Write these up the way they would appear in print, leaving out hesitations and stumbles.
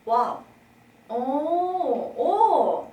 와우. 오.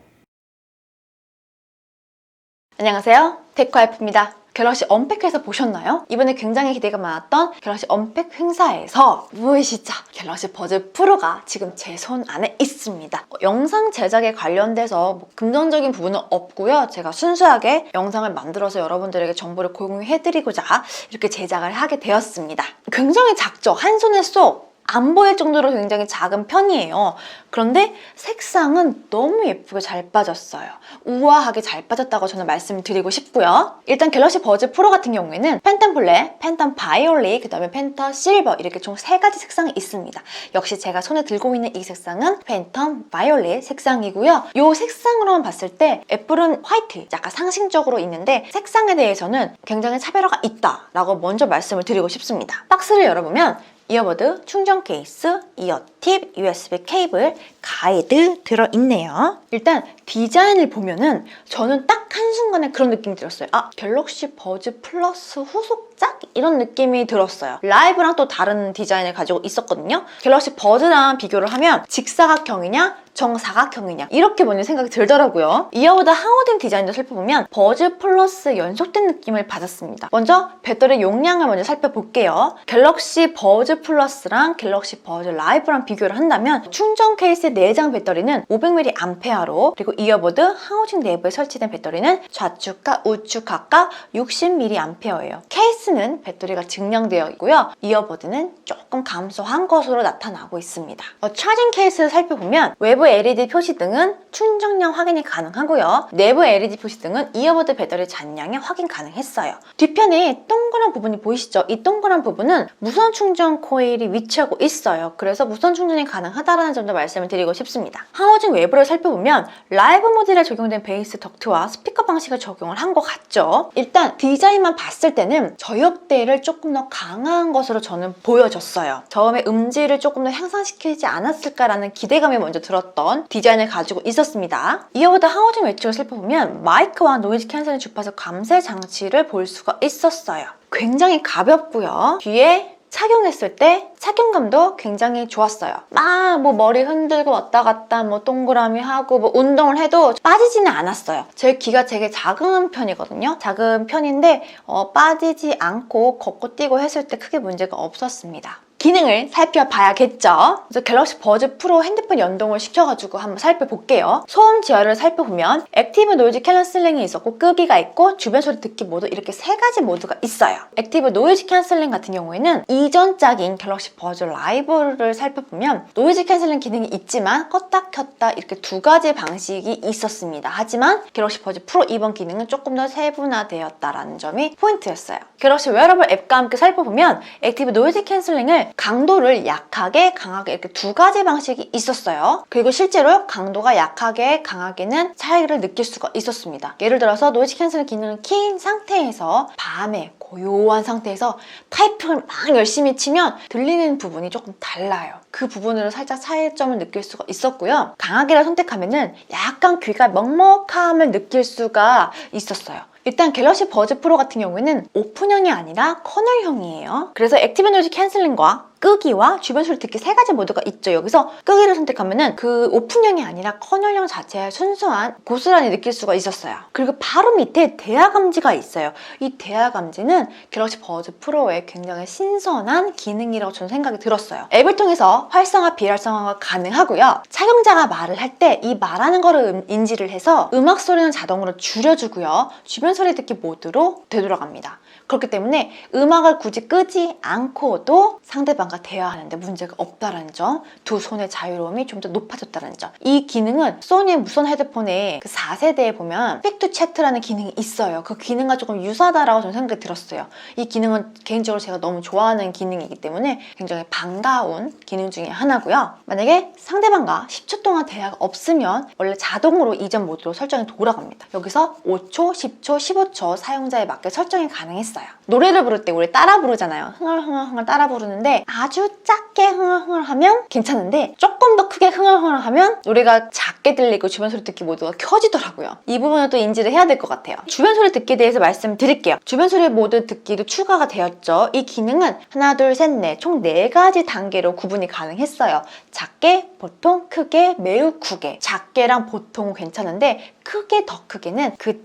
안녕하세요. 테크와이프입니다. 갤럭시 언팩해서 보셨나요? 이번에 굉장히 기대가 많았던 갤럭시 언팩 행사에서 무엇이죠? 갤럭시 버즈 프로가 지금 제 손 안에 있습니다. 영상 제작에 관련돼서 금전적인 부분은 없고요. 제가 순수하게 영상을 만들어서 여러분들에게 정보를 공유해드리고자 이렇게 제작을 하게 되었습니다. 굉장히 작죠? 한 손에 쏙 안 보일 정도로 굉장히 작은 편이에요. 그런데 색상은 너무 예쁘게 잘 빠졌어요. 우아하게 잘 빠졌다고 저는 말씀드리고 싶고요. 일단 갤럭시 버즈 프로 같은 경우에는 팬텀 블랙, 팬텀 바이올릿, 그 다음에 팬텀 실버 이렇게 총 3가지 색상이 있습니다. 역시 제가 손에 들고 있는 이 색상은 팬텀 바이올릿 색상이고요. 이 색상으로만 봤을 때 애플은 화이트, 약간 상징적으로 있는데 색상에 대해서는 굉장히 차별화가 있다라고 먼저 말씀을 드리고 싶습니다. 박스를 열어보면 이어버드, 충전 케이스, 이어팁, USB 케이블, 가이드 들어있네요. 일단 디자인을 보면은 저는 딱 한순간에 그런 느낌이 들었어요. 아, 갤럭시 버즈 플러스 후속작? 이런 느낌이 들었어요. 라이브랑 또 다른 디자인을 가지고 있었거든요. 갤럭시 버즈랑 비교를 하면 직사각형이냐 정사각형이냐 이렇게 먼저 생각이 들더라고요. 이어보다 하우딩 디자인도 살펴보면 버즈 플러스 연속된 느낌을 받았습니다. 먼저 배터리 용량을 먼저 살펴볼게요. 갤럭시 버즈 플러스랑 갤럭시 버즈 라이브랑 비교를 한다면 충전 케이스의 내장 배터리는 500mAh로 그리고 이어보드 하우징 내부에 설치된 배터리는 좌측과 우측 각각 60mAh예요. 케이스는 배터리가 증량되어 있고요. 이어보드는 조금 감소한 것으로 나타나고 있습니다. 차징 케이스를 살펴보면 외부 LED 표시등은 충전량 확인이 가능하고요. 내부 LED 표시등은 이어보드 배터리 잔량이 확인 가능했어요. 뒤편에 동그란 부분이 보이시죠? 이 동그란 부분은 무선 충전 코일이 위치하고 있어요. 그래서 무선 충전이 가능하다는 점도 말씀을 드리고 싶습니다. 하우징 외부를 살펴보면 라이브 모듈에 적용된 베이스 덕트와 스피커 방식을 적용을 한 것 같죠? 일단 디자인만 봤을 때는 저역대를 조금 더 강한 것으로 저는 보여졌어요. 처음에 음질을 조금 더 향상시키지 않았을까라는 기대감이 먼저 들었던 디자인을 가지고 있었습니다. 이어보다 하우징 외측을 살펴보면 마이크와 노이즈 캔슬링 주파수 감쇄 장치를 볼 수가 있었어요. 굉장히 가볍고요. 뒤에 착용했을 때 착용감도 굉장히 좋았어요. 막 뭐 머리 흔들고 왔다 갔다 뭐 동그라미 하고 뭐 운동을 해도 빠지지는 않았어요. 제 귀가 되게 작은 편이거든요. 작은 편인데 빠지지 않고 걷고 뛰고 했을 때 크게 문제가 없었습니다. 기능을 살펴봐야겠죠. 그래서 갤럭시 버즈 프로 핸드폰 연동을 시켜가지고 한번 살펴볼게요. 소음 제어를 살펴보면 액티브 노이즈 캔슬링이 있었고 끄기가 있고 주변 소리 듣기 모드 이렇게 3가지 모드가 있어요. 액티브 노이즈 캔슬링 같은 경우에는 이전작인 갤럭시 버즈 라이브를 살펴보면 노이즈 캔슬링 기능이 있지만 껐다 켰다 이렇게 2가지 방식이 있었습니다. 하지만 갤럭시 버즈 프로 이번 기능은 조금 더 세분화되었다라는 점이 포인트였어요. 갤럭시 웨어러블 앱과 함께 살펴보면 액티브 노이즈 캔슬링을 강도를 약하게 강하게 이렇게 2가지 방식이 있었어요. 그리고 실제로 강도가 약하게 강하게는 차이를 느낄 수가 있었습니다. 예를 들어서 노이즈 캔슬링 기능을 킨 상태에서 밤에 고요한 상태에서 타이핑을 막 열심히 치면 들리는 부분이 조금 달라요. 그 부분으로 살짝 차이점을 느낄 수가 있었고요. 강하게를 선택하면은 약간 귀가 먹먹함을 느낄 수가 있었어요. 일단 갤럭시 버즈 프로 같은 경우에는 오픈형이 아니라 커널형이에요. 그래서 액티브 노이즈 캔슬링과 끄기와 주변 소리 듣기 3가지 모드가 있죠. 여기서 끄기를 선택하면은 그 오픈형이 아니라 커널형 자체의 순수한 고스란히 느낄 수가 있었어요. 그리고 바로 밑에 대화 감지가 있어요. 이 대화 감지는 갤럭시 버즈 프로의 굉장히 신선한 기능이라고 저는 생각이 들었어요. 앱을 통해서 활성화, 비활성화가 가능하고요. 착용자가 말을 할 때 이 말하는 거를 인지를 해서 음악 소리는 자동으로 줄여주고요. 주변 소리 듣기 모드로 되돌아갑니다. 그렇기 때문에 음악을 굳이 끄지 않고도 상대방과 대화하는데 문제가 없다는 점, 두 손의 자유로움이 좀 더 높아졌다는 점. 이 기능은 소니의 무선 헤드폰의 그 4세대에 보면 Speak to Chat라는 기능이 있어요. 그 기능과 조금 유사하다라고 저는 생각이 들었어요. 이 기능은 개인적으로 제가 너무 좋아하는 기능이기 때문에 굉장히 반가운 기능 중에 하나고요. 만약에 상대방과 10초 동안 대화가 없으면 원래 자동으로 이전 모드로 설정이 돌아갑니다. 여기서 5초, 10초, 15초 사용자에 맞게 설정이 가능했어요. 노래를 부를 때 우리 따라 부르잖아요. 흥얼흥얼 따라 부르는데 아주 작게 흥얼흥얼하면 괜찮은데 조금 더 크게 흥얼흥얼하면 노래가 작게 들리고 주변 소리 듣기 모두가 켜지더라고요. 이 부분은 또 인지를 해야 될 것 같아요. 주변 소리 듣기에 대해서 말씀드릴게요. 주변 소리 모두 듣기도 추가가 되었죠. 이 기능은 하나, 둘, 셋, 넷 총 4가지 단계로 구분이 가능했어요. 작게, 보통, 크게, 매우 크게. 작게랑 보통은 괜찮은데 크게, 더 크게는 그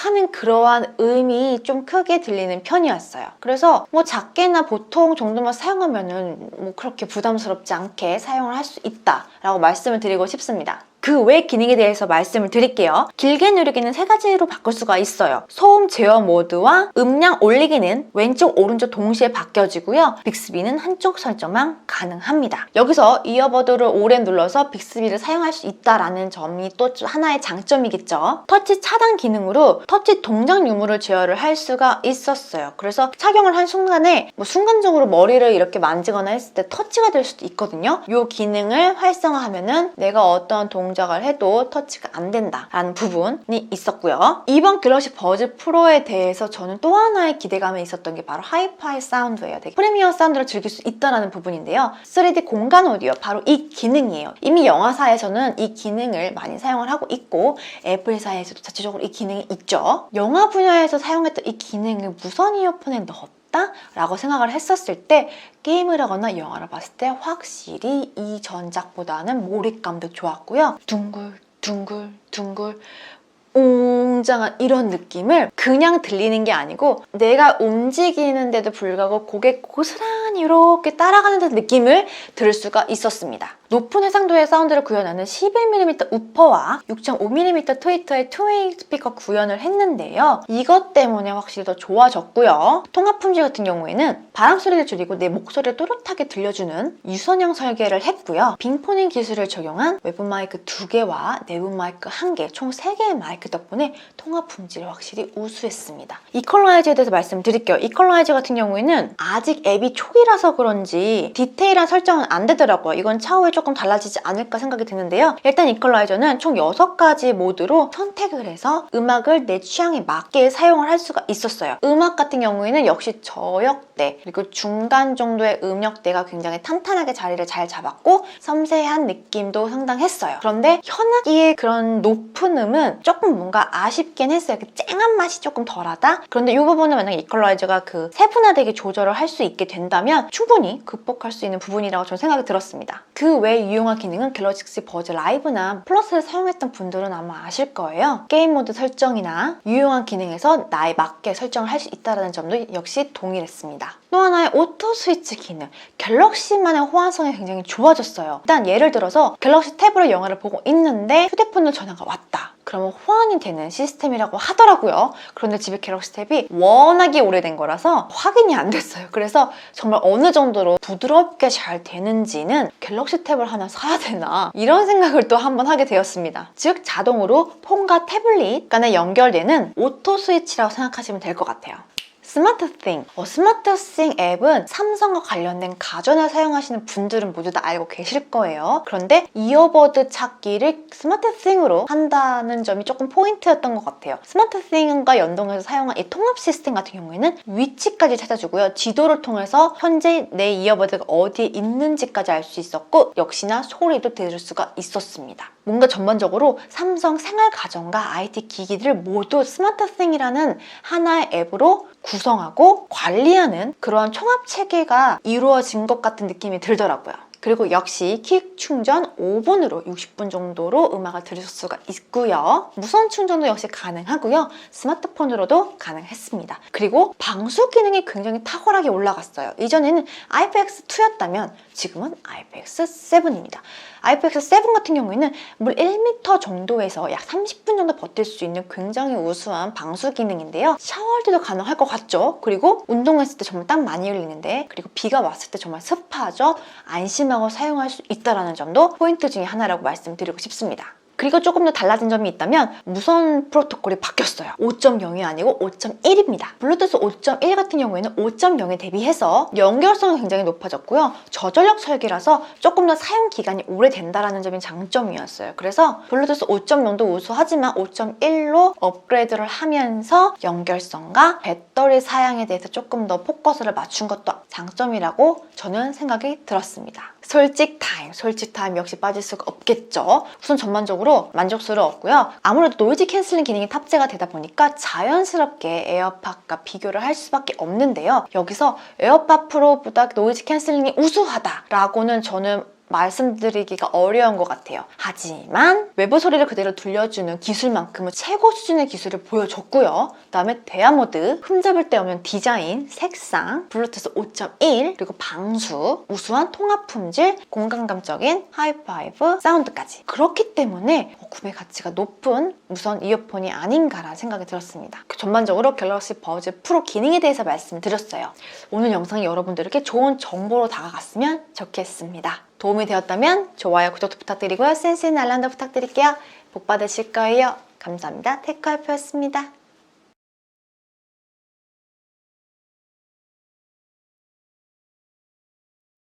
하는 그러한 음이 좀 크게 들리는 편이었어요. 그래서 뭐 작게나 보통 정도만 사용하면은 뭐 그렇게 부담스럽지 않게 사용을 할 수 있다라고 말씀을 드리고 싶습니다. 그 외 기능에 대해서 말씀을 드릴게요. 길게 누르기는 3가지로 바꿀 수가 있어요. 소음 제어 모드와 음량 올리기는 왼쪽 오른쪽 동시에 바뀌어지고요. 빅스비는 한쪽 설정만 가능합니다. 여기서 이어버드를 오래 눌러서 빅스비를 사용할 수 있다라는 점이 또 하나의 장점이겠죠. 터치 차단 기능으로 터치 동작 유무를 제어를 할 수가 있었어요. 그래서 착용을 한 순간에 뭐 순간적으로 머리를 이렇게 만지거나 했을 때 터치가 될 수도 있거든요. 이 기능을 활성화하면은 내가 어떤 동작을 해도 터치가 안 된다라는 부분이 있었고요. 이번 갤럭시 버즈 프로에 대해서 저는 또 하나의 기대감이 있었던 게 바로 하이파이 사운드예요. 되게 프리미엄 사운드를 즐길 수 있다는 부분인데요. 3D 공간 오디오, 바로 이 기능이에요. 이미 영화사에서는 이 기능을 많이 사용을 하고 있고 애플사에서도 자체적으로 이 기능이 있죠. 영화 분야에서 사용했던 이 기능을 무선 이어폰에 넣었다? 라고 생각을 했었을 때 게임을 하거나 영화를 봤을 때 확실히 이 전작보다는 몰입감도 좋았고요. 둥글둥글 웅장한 이런 느낌을 그냥 들리는 게 아니고 내가 움직이는데도 불구하고 고개 고스란히 이렇게 따라가는 듯한 느낌을 들을 수가 있었습니다. 높은 해상도의 사운드를 구현하는 11mm 우퍼와 6.5mm 트위터의 투웨이 스피커 구현을 했는데요. 이것 때문에 확실히 더 좋아졌고요. 통합 품질 같은 경우에는 바람 소리를 줄이고 내 목소리를 또렷하게 들려주는 유선형 설계를 했고요. 빙포닝 기술을 적용한 외부 마이크 2개와 내부 마이크 1개, 총 3개의 마이크 덕분에 통합 품질이 확실히 우수했습니다. 이퀄라이저에 대해서 말씀드릴게요. 이퀄라이저 같은 경우에는 아직 앱이 초기라서 그런지 디테일한 설정은 안 되더라고요. 이건 차후에 조금 달라지지 않을까 생각이 드는데요. 일단 이퀄라이저는 총 6가지 모드로 선택을 해서 음악을 내 취향에 맞게 사용을 할 수가 있었어요. 음악 같은 경우에는 역시 저역대 그리고 중간 정도의 음역대가 굉장히 탄탄하게 자리를 잘 잡았고 섬세한 느낌도 상당했어요. 그런데 현악기의 그런 높은 음은 조금 뭔가 아쉽긴 했어요. 그 쨍한 맛이 조금 덜하다? 그런데 이 부분은 만약에 이퀄라이저가 그 세분화되게 조절을 할 수 있게 된다면 충분히 극복할 수 있는 부분이라고 저는 생각이 들었습니다. 그 외 유용한 기능은 갤럭시 버즈 라이브나 플러스를 사용했던 분들은 아마 아실 거예요. 게임 모드 설정이나 유용한 기능에서 나에 맞게 설정을 할 수 있다는 점도 역시 동일했습니다. 또 하나의 오토 스위치 기능. 갤럭시만의 호환성이 굉장히 좋아졌어요. 일단 예를 들어서 갤럭시 탭으로 영화를 보고 있는데 휴대폰으로 전화가 왔다. 그러면 호환이 되는 시스템이라고 하더라고요. 그런데 집에 갤럭시 탭이 워낙에 오래된 거라서 확인이 안 됐어요. 그래서 정말 어느 정도로 부드럽게 잘 되는지는 갤럭시 탭을 하나 사야 되나 이런 생각을 또 한번 하게 되었습니다. 즉 자동으로 폰과 태블릿 간에 연결되는 오토 스위치라고 생각하시면 될 것 같아요. 스마트띵. 스마트띵 앱은 삼성과 관련된 가전을 사용하시는 분들은 모두 다 알고 계실 거예요. 그런데 이어버드 찾기를 스마트띵으로 한다는 점이 조금 포인트였던 것 같아요. 스마트띵과 연동해서 사용한 이 통합 시스템 같은 경우에는 위치까지 찾아주고요. 지도를 통해서 현재 내 이어버드가 어디에 있는지까지 알 수 있었고 역시나 소리도 들을 수가 있었습니다. 뭔가 전반적으로 삼성 생활 가전과 IT 기기들을 모두 스마트띵이라는 하나의 앱으로 구성하고 관리하는 그러한 총합 체계가 이루어진 것 같은 느낌이 들더라고요. 그리고 역시 퀵 충전 5분으로 60분 정도로 음악을 들으실 수가 있고요. 무선 충전도 역시 가능하고요. 스마트폰으로도 가능했습니다. 그리고 방수 기능이 굉장히 탁월하게 올라갔어요. 이전에는 IPX2였다면 지금은 IPX7입니다. IPX7 같은 경우에는 물 1m 정도에서 약 30분 정도 버틸 수 있는 굉장히 우수한 방수 기능인데요. 샤워할 때도 가능할 것 같죠? 그리고 운동했을 때 정말 땀 많이 흘리는데 그리고 비가 왔을 때 정말 습하죠? 안심하고 사용할 수 있다는 점도 포인트 중에 하나라고 말씀드리고 싶습니다. 그리고 조금 더 달라진 점이 있다면 무선 프로토콜이 바뀌었어요. 5.0이 아니고 5.1입니다. 블루투스 5.1 같은 경우에는 5.0에 대비해서 연결성이 굉장히 높아졌고요. 저전력 설계라서 조금 더 사용 기간이 오래된다는 점이 장점이었어요. 그래서 블루투스 5.0도 우수하지만 5.1로 업그레이드를 하면서 연결성과 배터리 사양에 대해서 조금 더 포커스를 맞춘 것도 장점이라고 저는 생각이 들었습니다. 솔직 타임 역시 빠질 수가 없겠죠. 우선 전반적으로 만족스러웠고요. 아무래도 노이즈 캔슬링 기능이 탑재가 되다 보니까 자연스럽게 에어팟과 비교를 할 수밖에 없는데요. 여기서 에어팟 프로보다 노이즈 캔슬링이 우수하다라고는 저는 말씀드리기가 어려운 것 같아요. 하지만 외부 소리를 그대로 들려주는 기술만큼은 최고 수준의 기술을 보여줬고요. 그다음에 대화 모드, 흠잡을 데 없는 디자인, 색상, 블루투스 5.1, 그리고 방수, 우수한 통합 품질, 공간감적인 하이파이브 사운드까지. 그렇기 때문에 구매 가치가 높은 무선 이어폰이 아닌가라는 생각이 들었습니다. 전반적으로 갤럭시 버즈 프로 기능에 대해서 말씀드렸어요. 오늘 영상이 여러분들에게 좋은 정보로 다가갔으면 좋겠습니다. 도움이 되었다면 좋아요, 구독도 부탁드리고요. 센스 있는 알람도 부탁드릴게요. 복 받으실 거예요. 감사합니다. 테크와이프였습니다.